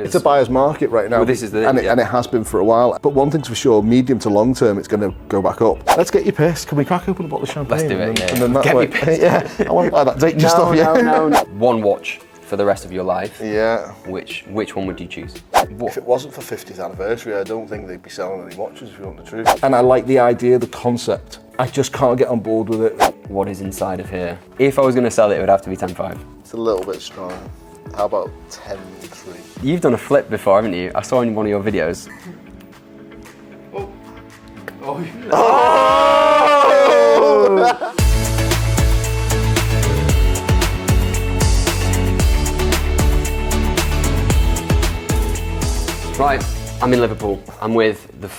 It's a buyer's market right now. Well, this is the, and it has been for a while. But one thing's for sure, medium to long term, it's going to go back up. Let's get you pissed. Can we crack open a bottle of champagne? Let's do it. And then Get me pissed. Yeah, I want to buy that Datejust stuff. No. One watch for the rest of your life. Yeah. Which one would you choose? If it wasn't for 50th anniversary, I don't think they'd be selling any watches, if you want the truth. And I like the idea, the concept. I just can't get on board with it. What is inside of here? If I was going to sell it, it would have to be 10.5. It's a little bit strong. How about 10.3? You've done a flip before, haven't you? I saw in one of your videos. Oh! Right, I'm in Liverpool. I'm with the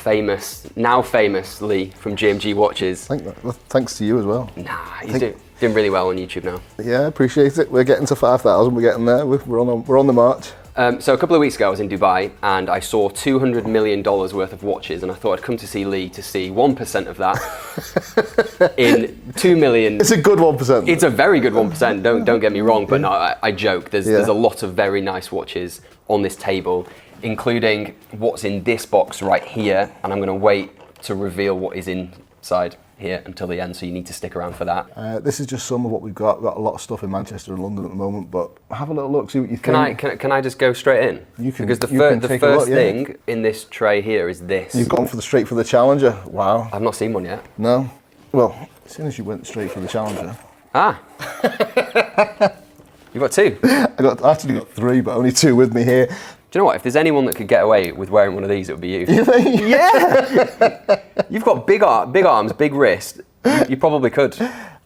now famous Lee from GMG Watches. Thanks to you as well. Nah, he's doing really well on YouTube now. Yeah, appreciate it. We're getting to 5,000. We're getting there. We're on the march. So a couple of weeks ago, I was in Dubai and I saw $200 million worth of watches, and I thought I'd come to see Lee to see 1% of that in 2 million. It's a good 1%. It's a very good 1%. Don't get me wrong, but no, I joke. There's a lot of very nice watches on this table, including what's in this box right here, and I'm going to wait to reveal what is inside here until the end, so you need to stick around for that. This is just some of what we've got. We've got a lot of stuff in Manchester and London at the moment, but have a little look, see what you think. Can I just go straight in? Because the first thing in this tray here is this. You've gone straight for the Challenger. Wow. I've not seen one yet. No. Well, as soon as you went straight for the Challenger. Ah. You've got two. I actually got three, but only two with me here. Do you know what? If there's anyone that could get away with wearing one of these, it would be you. You think? Yeah! You've got big arms, big wrist. You probably could.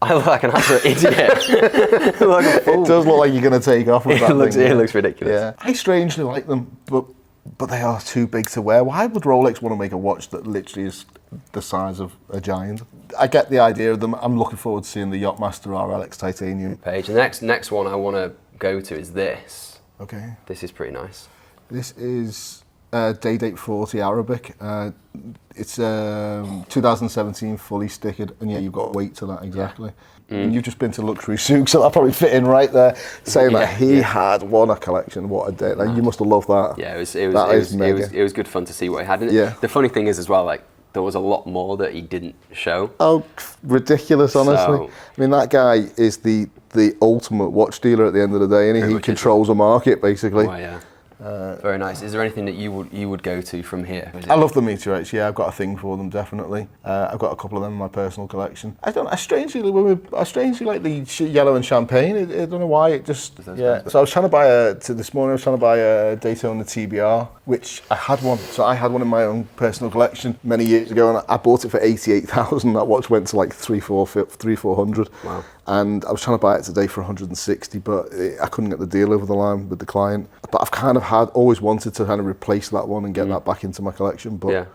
I look like an absolute idiot. Like a fool. It does look like you're going to take off with that thing. It looks ridiculous. Yeah. I strangely like them, but they are too big to wear. Why would Rolex want to make a watch that literally is the size of a giant? I get the idea of them. I'm looking forward to seeing the Yachtmaster ROLEX Titanium. Page. The next one I want to go to is this. Okay. This is pretty nice. This is Day 40 Arabic. It's 2017 fully stickered, and yeah, you've got weight to that exactly. Yeah. And you've just been to Luxury Souk, so that'll probably fit in right there. Saying that he had won a collection, what a day! Like, you must have loved that. Yeah, it was good fun to see what he had. And the funny thing is as well, like, there was a lot more that he didn't show. Oh, ridiculous! Honestly, I mean, that guy is the ultimate watch dealer at the end of the day, and he controls a market basically. Oh, yeah. Very nice. Is there anything that you would go to from here? I love the Meteorites. Yeah, I've got a thing for them definitely. I've got a couple of them in my personal collection. I strangely like the yellow and champagne. I don't know why. It just So I was trying to buy this morning. I was trying to buy a Daytona TBR, which I had one. So I had one in my own personal collection many years ago, and I bought it for 88,000. That watch went to like 300-400. Wow. And I was trying to buy it today for 160, but I couldn't get the deal over the line with the client. But I've kind of always wanted to kind of replace that one and get that back into my collection, but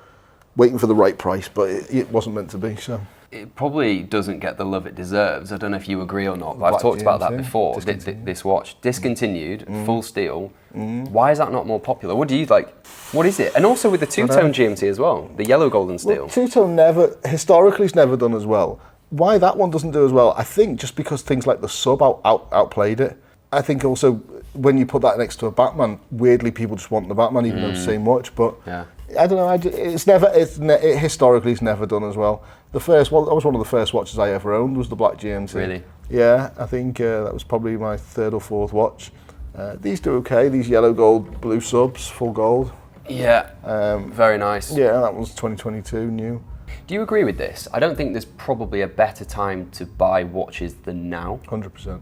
waiting for the right price, but it wasn't meant to be, so. It probably doesn't get the love it deserves. I don't know if you agree or not, but I've talked about that before. This watch, discontinued, full steel. Why is that not more popular? What do you like? What is it? And also with the two-tone GMT as well, the yellow, gold and steel. Well, two-tone historically has never done as well. Why that one doesn't do as well, I think just because things like the sub outplayed it. I think also when you put that next to a Batman, weirdly people just want the Batman even though it's the same watch, but I don't know, it historically it's never done as well. That was one of the first watches I ever owned, was the black GMT. Really? Yeah, I think that was probably my third or fourth watch. These do okay, these yellow, gold, blue subs, full gold. Yeah, very nice. Yeah, that was 2022, new. Do you agree with this? I don't think there's probably a better time to buy watches than now. 100%.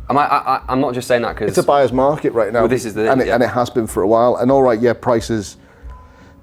I'm not just saying that because it's a buyer's market right now. Well, this is and it has been for a while. And all right, yeah, prices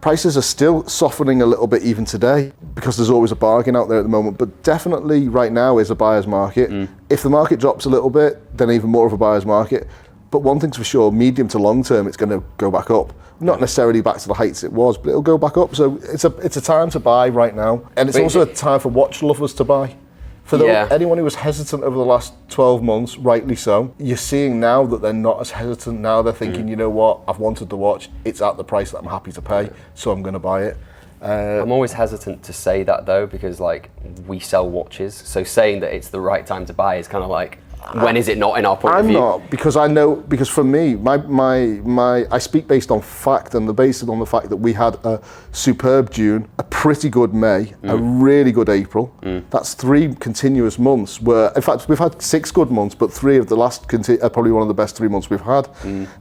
are still softening a little bit even today because there's always a bargain out there at the moment. But definitely right now is a buyer's market. If the market drops a little bit, then even more of a buyer's market. But one thing's for sure, medium to long term, it's going to go back up. Not necessarily back to the heights it was, but it'll go back up. So it's a time to buy right now, and it's also a time for watch lovers to buy. For anyone who was hesitant over the last 12 months, rightly so. You're seeing now that they're not as hesitant. Now they're thinking, you know what, I've wanted the watch. It's at the price that I'm happy to pay, so I'm going to buy it. I'm always hesitant to say that though, because like we sell watches, so saying that it's the right time to buy is kind of like, when is it not in our point of view? I'm not, because I know, because for me, I speak based on fact, and based on the fact that we had a superb June, a pretty good May, a really good April. That's 3 continuous months where, in fact, we've had 6 good months, but 3 of the last are probably one of the best 3 months we've had.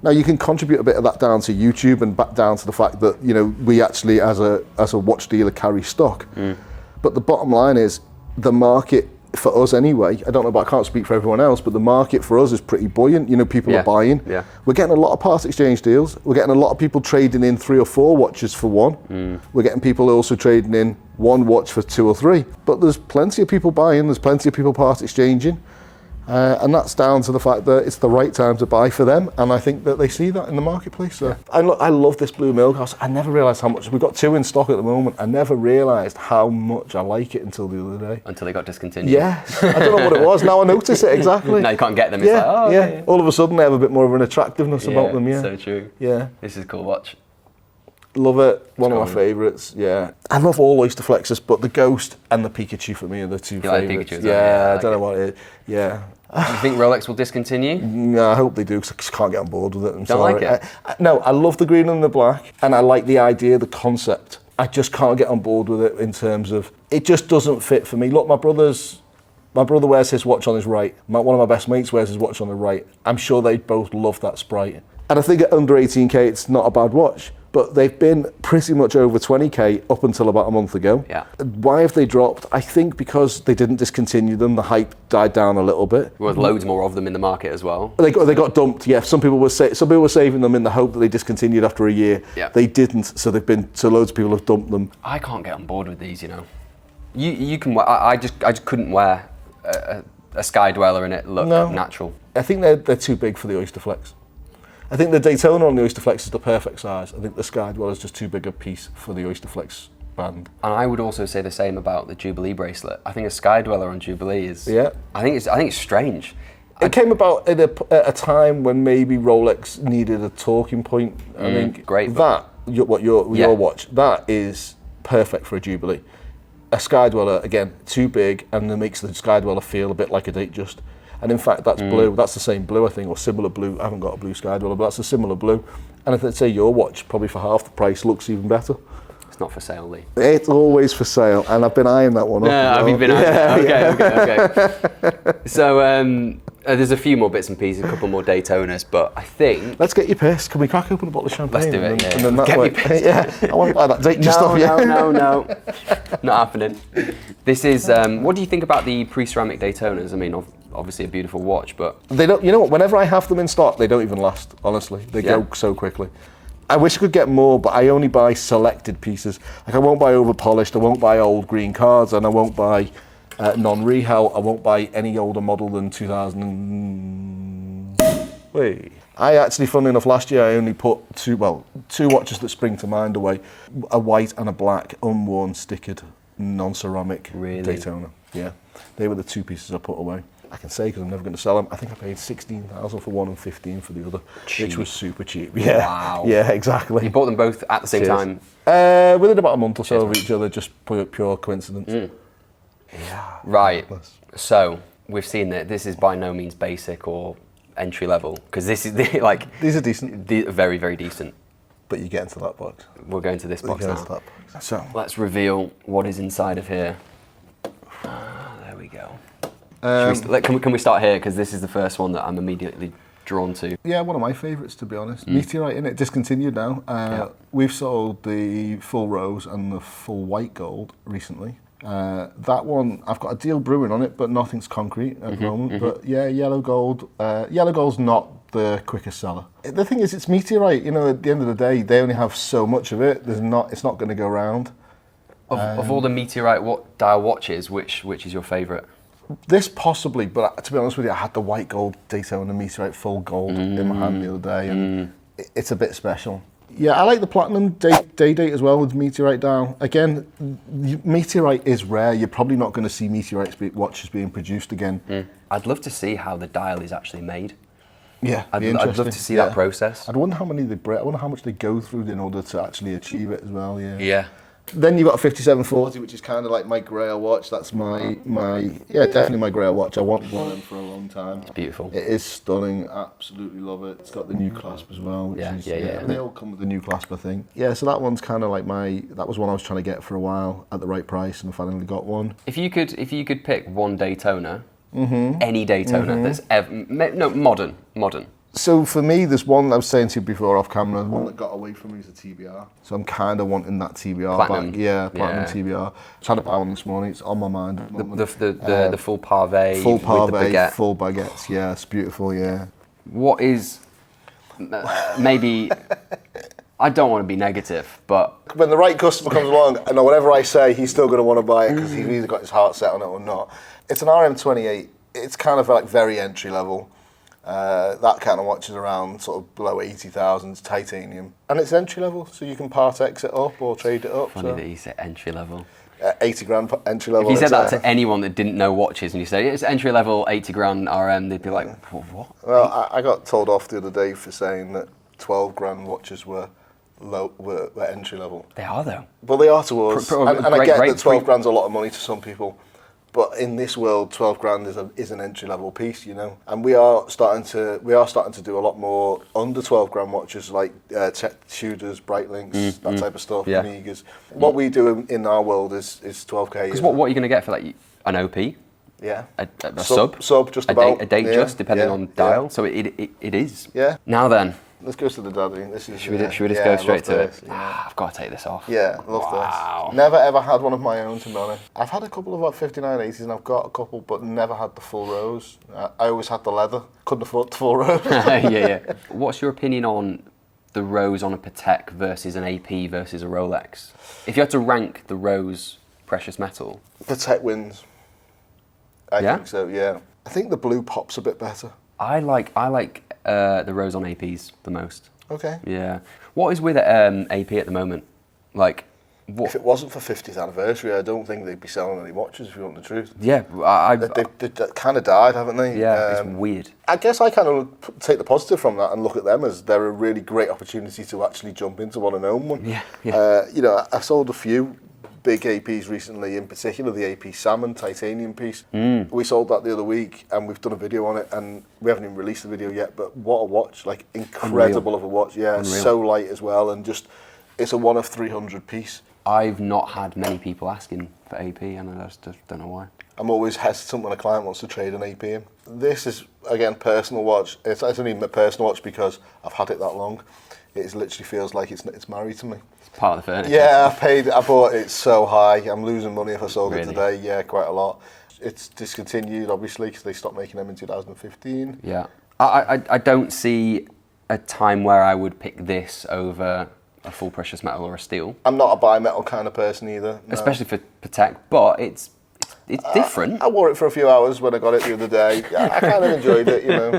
Now you can contribute a bit of that down to YouTube and back down to the fact that, you know, we actually as a watch dealer carry stock. But the bottom line is the market, for us anyway, I don't know, but I can't speak for everyone else, but the market for us is pretty buoyant. You know, people are buying. Yeah. We're getting a lot of part exchange deals. We're getting a lot of people trading in 3 or 4 watches for one. We're getting people also trading in 1 watch for 2 or 3. But there's plenty of people buying, there's plenty of people part exchanging. And that's down to the fact that it's the right time to buy for them, and I think that they see that in the marketplace. So I love this blue Milgauss. I never realised how much, we've got 2 in stock at the moment. I never realised how much I like it until the other day. Until they got discontinued. Yes, I don't know what it was. Now I notice it exactly. Now you can't get them. It's Yeah, like, okay. All of a sudden they have a bit more of an attractiveness about them. Yeah, So true. Yeah, This is a cool watch. love it. One of my favourites. Yeah, I love all Oysterflexes, but the Ghost and the Pikachu for me are the 2 favourites. Pikachu, I don't know what it is. Yeah. Do you think Rolex will discontinue? No, I hope they do, because I just can't get on board with it. I'm Don't sorry. like it? No, I love the green and the black, and I like the idea, the concept. I just can't get on board with it in terms of, it just doesn't fit for me. Look, my brother wears his watch on his right. One of my best mates wears his watch on the right. I'm sure they both love that Sprite. And I think at under 18k, it's not a bad watch. But they've been pretty much over 20k up until about a month ago. Yeah. Why have they dropped? I think because they didn't discontinue them, the hype died down a little bit. There was loads more of them in the market as well. They got dumped. Yeah, some people were saving them in the hope that they discontinued after a year. Yeah. They didn't, so loads of people have dumped them. I can't get on board with these, you know. You can wear, I just couldn't wear a Sky Dweller and it look natural. I think they're too big for the Oysterflex. I think the Daytona on the Oysterflex is the perfect size. I think the Sky Dweller is just too big a piece for the Oysterflex band. And I would also say the same about the Jubilee bracelet. I think a Sky Dweller on Jubilee is. Yeah. I think it's strange. It came about at a time when maybe Rolex needed a talking point. I think great. Your watch, that is perfect for a Jubilee. A Sky Dweller, again, too big, and it makes the Sky Dweller feel a bit like a Datejust. And in fact, that's blue. That's the same blue, I think, or similar blue. I haven't got a blue Sky Dweller, but that's a similar blue. And if, let's say, your watch, probably for half the price, looks even better. It's not for sale, Lee. It's always for sale, and I've been eyeing that one up. Yeah, have you been eyeing it? Okay. So there's a few more bits and pieces, a couple more Daytonas, but I think... Let's get you pissed. Can we crack open a bottle of champagne? Let's do it, and then that get way, me pissed. Yeah, I want to buy that Datejust stuff. No. Not happening. This is... what do you think about the pre-ceramic Daytonas? I mean, obviously a beautiful watch, but... They don't... You know what? Whenever I have them in stock, they don't even last, honestly. They go so quickly. I wish I could get more, but I only buy selected pieces. Like, I won't buy over-polished, I won't buy old green cards, and I won't buy non-rehel. I won't buy any older model than 2000... Wait. I actually, funnily enough, last year I only put two watches that spring to mind away. A white and a black, unworn, stickered, non-ceramic Daytona. Yeah. They were the 2 pieces I put away. I can say, because I'm never going to sell them, I think I paid 16,000 for one and 15 for the other, which was super cheap. Yeah. Wow. Yeah, exactly. You bought them both at the same time? Within about a month or so of each other, just pure coincidence. Yeah. Right. So we've seen that this is by no means basic or entry level, because this is like... These are decent. Very, very decent. But you get into that box. We're going to this box now. So let's reveal what is inside of here. There we go. Can we start here, because this is the first one that I'm immediately drawn to. Yeah, one of my favourites, to be honest. Meteorite, innit? Discontinued now. We've sold the full rose and the full white gold recently. That one, I've got a deal brewing on it, but nothing's concrete at the moment. But yeah, yellow gold. Yellow gold's not the quickest seller. The thing is, it's Meteorite. You know, at the end of the day, they only have so much of it. It's not going to go round. Of all the Meteorite dial watches, which is your favourite? This possibly, but to be honest with you, I had the white gold Daytona Meteorite Full Gold in my hand the other day, and it's a bit special. Yeah, I like the platinum day date as well with Meteorite dial. Again, Meteorite is rare. You're probably not going to see Meteorite watches being produced again. I'd love to see how the dial is actually made. Yeah, I'd love to see that process. I wonder how many I wonder how much they go through in order to actually achieve it as well. Yeah. Yeah. Then you've got a 5740, which is kind of like my grail watch. That's my definitely my grail watch. I want one of them for a long time. It's beautiful. It is stunning. Absolutely love it. It's got the new clasp as well. Which is, They all come with the new clasp, I think. Yeah, so that one's kind of like that was one I was trying to get for a while at the right price, and I finally got one. If you could pick one Daytona, any Daytona that's ever modern. So for me, there's one I was saying to you before off camera. The one that got away from me is a TBR. So I'm kind of wanting that TBR Platinum. back. Yeah, platinum TBR. Trying to buy one this morning. It's on my mind. The full pavé. Full with pavé, the baguette. full baguettes. Yeah, it's beautiful. Yeah. What is maybe? I don't want to be negative, but when the right customer comes along, and whatever I say, he's still going to want to buy it because he's either got his heart set on it or not. It's an RM28. It's kind of like very entry level. That kind of watch is around sort of below 80,000, titanium, and it's entry level, so you can Patek it up or trade it up. Funny that you say entry level. 80 grand entry level. If you said that to anyone that didn't know watches, and you say it's entry level 80 grand RM, they'd be like, what? Well, I got told off the other day for saying that 12 grand watches were entry level. They are though. Well, they are to us, and I get that 12 grand's a lot of money to some people. But in this world, 12 grand is an entry level piece, you know. And we are starting to do a lot more under 12 grand watches, like Tudors, Breitlinks, that type of stuff, Omegas. What we do in our world is 12k. Because what are you going to get for like an OP? Yeah. A sub, just about. A Datejust, depending on dial. So it is. Yeah. Now then. Let's go to the daddy. Should we just go straight to it? Yeah. I've got to take this off. Yeah, love this. Never ever had one of my own, to be honest. I've had a couple of like 5980s and I've got a couple, but never had the full rose. I always had the leather. Couldn't afford the full rose. yeah. What's your opinion on the rose on a Patek versus an AP versus a Rolex? If you had to rank the rose precious metal, Patek wins. I think so. Yeah. I think the blue pops a bit better. I like the rose on APs the most. Okay. Yeah. What is with AP at the moment? Like, what? If it wasn't for 50th anniversary, I don't think they'd be selling any watches, if you want the truth. Yeah. They've kind of died, haven't they? Yeah, it's weird. I guess I kind of take the positive from that and look at them as they're a really great opportunity to actually jump into one and own one. Yeah. You know, I sold a few big APs recently, in particular the AP Salmon titanium piece. We sold that the other week and we've done a video on it, and we haven't even released the video yet, but what a watch, like incredible of a watch. Yeah, it's so light as well, and just it's a 1 of 300 piece. I've not had many people asking for AP, and I just don't know why. I'm always hesitant when a client wants to trade an AP in. This is, again, personal watch. It's only a personal watch because I've had it that long. It literally feels like it's married to me. It's part of the furniture. Yeah, I bought it so high. I'm losing money if I sold it today. Yeah, quite a lot. It's discontinued, obviously, because they stopped making them in 2015. Yeah. I don't see a time where I would pick this over a full precious metal or a steel. I'm not a bimetal kind of person either. No. Especially for Patek, but it's different. I wore it for a few hours when I got it the other day. I kind of enjoyed it, you know.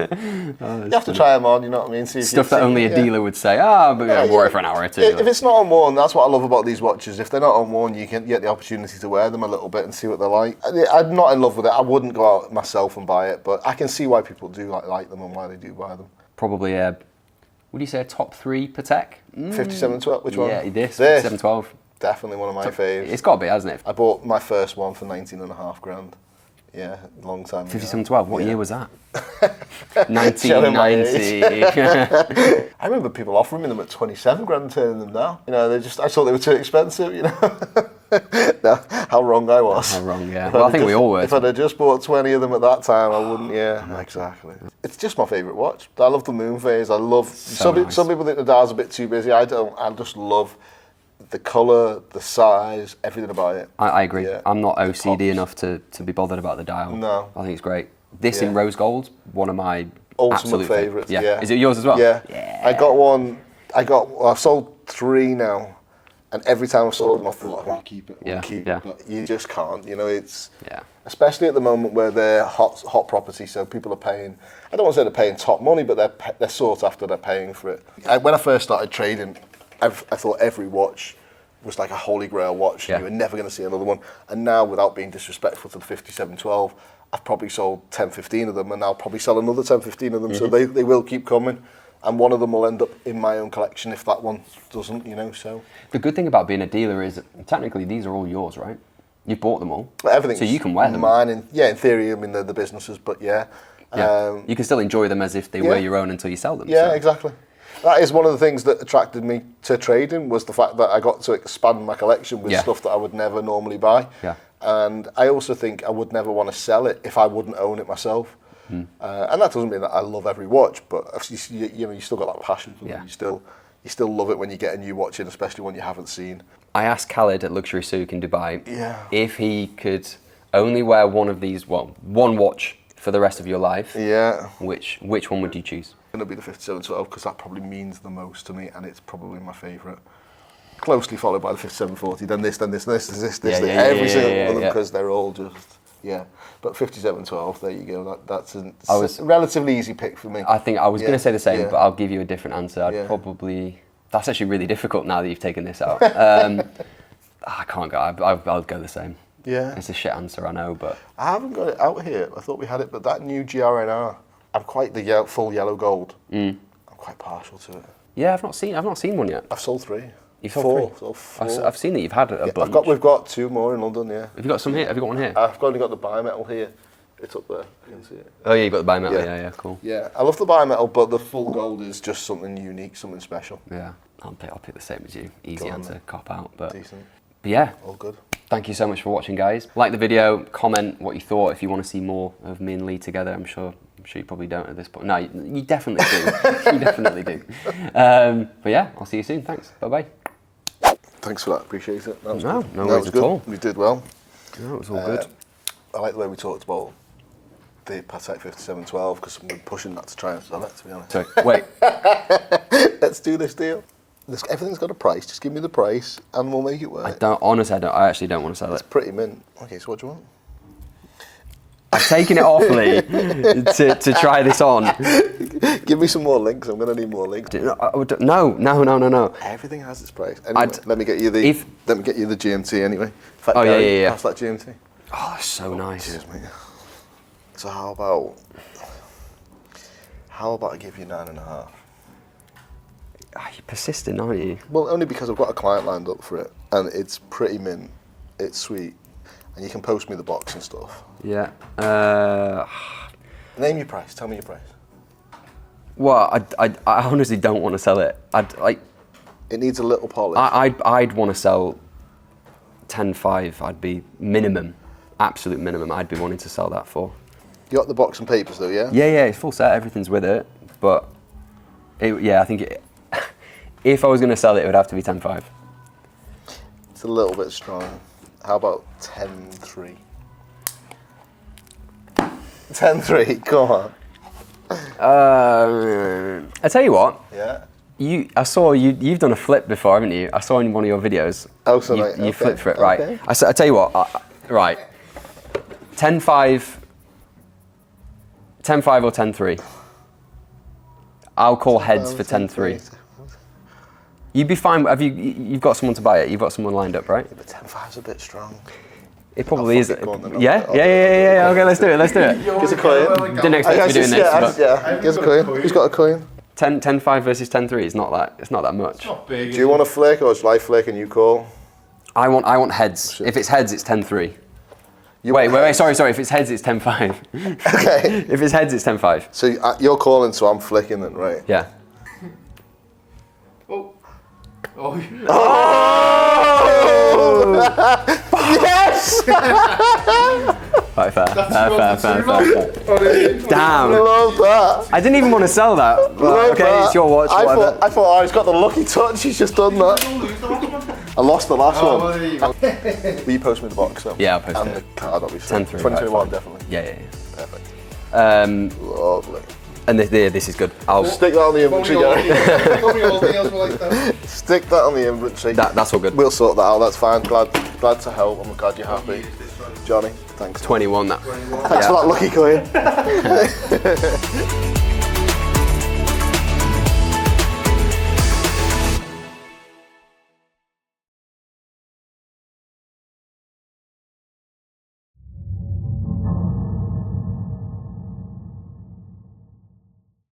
You have to try them on, you know what I mean? See Stuff that only a dealer would say, but I wore it for an hour or two. If it's not unworn, that's what I love about these watches. If they're not unworn, you can get the opportunity to wear them a little bit and see what they're like. I'm not in love with it. I wouldn't go out myself and buy it, but I can see why people do like them and why they do buy them. Probably would you say a top 3 Patek? 5712, which one? Yeah, this 5712. Definitely one of my faves. It's got to be, hasn't it? I bought my first one for 19.5 grand. Yeah, long time ago. 5712, what year was that? 1990. I remember people offering me them at 27 grand and turning them down. You know, I thought they were too expensive, you know. No, how wrong I was. How wrong, yeah. Well, I think we all were. If I'd have just bought 20 of them at that time, I wouldn't, exactly. It's just my favourite watch. I love the moon phase. I love, some people think the dial's a bit too busy. I don't. I just love the colour, the size, everything about it. I agree. Yeah. I'm not OCD enough to be bodded about the dial. No. I think it's great. This in rose gold, one of my ultimate favourites. Yeah. Is it yours as well? Yeah. I got one. I've sold 3 now, and every time I've sold them, I thought I want to keep it. But you just can't. You know, it's especially at the moment where they're hot property, so people are paying. I don't want to say they're paying top money, but they're sought after. They're paying for it. When I first started trading, I thought every watch was like a holy grail watch. You were never going to see another one. And now, without being disrespectful to the 5712, I've probably sold 10, 15 of them, and I'll probably sell another 10, 15 of them. So they will keep coming. and one of them will end up in my own collection if that one doesn't, you know. So the good thing about being a dealer is technically these are all yours, right? You bought them all, everything. So you can wear them. Mine, in theory, I mean they're the businesses, but yeah. You can still enjoy them as if they were your own until you sell them. Yeah, so. exactly. That is one of the things that attracted me to trading, was the fact that I got to expand my collection with stuff that I would never normally buy. Yeah. And I also think I would never want to sell it if I wouldn't own it myself. And that doesn't mean that I love every watch, but you know, you still got that passion for them. You still love it when you get a new watch in, especially one you haven't seen. I asked Khaled at Luxury Souk in Dubai if he could only wear one of these, one watch for the rest of your life. Yeah. Which one would you choose? It's going to be the 5712 because that probably means the most to me, and it's probably my favourite. Closely followed by the 5740, then this, every single one of them, because they're all just, But 5712, there you go. That's a relatively easy pick for me. I think I was going to say the same, but I'll give you a different answer. I'd probably... That's actually really difficult now that you've taken this out. I can't go. I'll go the same. Yeah. It's a shit answer, I know, but... I haven't got it out here. I thought we had it, but that new GRNR, I'm quite the full yellow gold. I'm quite partial to it. Yeah, I've not seen one yet. I've sold 3. You've sold 3? I've seen that you've had a bunch. We've got 2 more in London, yeah. Have you got some here? Have you got one here? I've only got the Bi Metal here. It's up there. You can see it. Oh yeah, you got the Bi Metal. Yeah, cool. Yeah, I love the Bi Metal, but the full gold is just something unique, something special. Yeah, I'll pick the same as you. Easy answer, cop out, but decent. But yeah, all good. Thank you so much for watching, guys. Like the video, comment what you thought. If you want to see more of me and Lee together, I'm sure you probably don't at this point. No, you definitely do. You definitely do. But yeah, I'll see you soon. Thanks. Bye bye. Thanks for that. Appreciate it. That was no good. worries at all. We did well. No, it was all good. I like the way we talked about the Patek 5712 because I'm pushing that to try and sell it, to be honest. Sorry, wait. Let's do this deal. Everything's got a price. Just give me the price and we'll make it work. I actually don't want to sell it. It's pretty mint. Okay, so what do you want? I've taken it off, Lee, to try this on. Give me some more links. I'm going to need more links. No. Everything has its price. Anyway, let me get you the GMT anyway. In fact, yeah. Pass that GMT. Oh, that's so nice. Cheers, mate. So how about I give you 9.5? You're persistent, aren't you? Well, only because I've got a client lined up for it, and it's pretty mint. It's sweet, and you can post me the box and stuff. Yeah. Name your price. Tell me your price. Well, I honestly don't want to sell it. It needs a little polish. I'd want to sell 10.5. I'd be minimum, absolute minimum. I'd be wanting to sell that for. You got the box and papers though, yeah? Yeah. It's full set. Everything's with it, but I think if I was going to sell it, it would have to be 10.5. It's a little bit strong. How about 10.3? 10.3, come on. I tell you what. Yeah. I saw you've done a flip before, haven't you? I saw in one of your videos. Oh, so you flipped for it, right? Okay. I tell you what, right. 10.5 or 10.3. I'll call heads for 10.3. You'd be fine. You've got someone to buy it? You've got someone lined up, right? Yeah, but 10.5's a bit strong. It probably is. Yeah. Okay, let's do it. Give us a coin. Didn't expect to be doing this. Yeah. Give us a coin. Who's got a coin? 10.5 versus 10.3 is not that. It's not that much. It's not big. Do you want a flick or shall I flick and you call? I want heads. If it's heads, it's 10.3. Wait. Sorry. If it's heads, it's 10.5. Okay. If it's heads, it's 10.5. So you're calling, so I'm flicking then, right? Yeah. Oh! Yes! Right, fair. Damn. I love that. I didn't even want to sell that. Okay, it's your watch. I thought he's got the lucky touch. He's just done that. I lost the last one. Will you post me the box though? Yeah, I'll post and it. And the card, obviously. 10.3. 2021, definitely. Yeah. Perfect. Lovely. And this is good. I'll stick that on the inventory, guys. Stick that on the inventory. That's all good. We'll sort that out. That's fine. Glad to help. I'm glad you're happy, Johnny. Thanks. 21. Thanks for that lucky coin.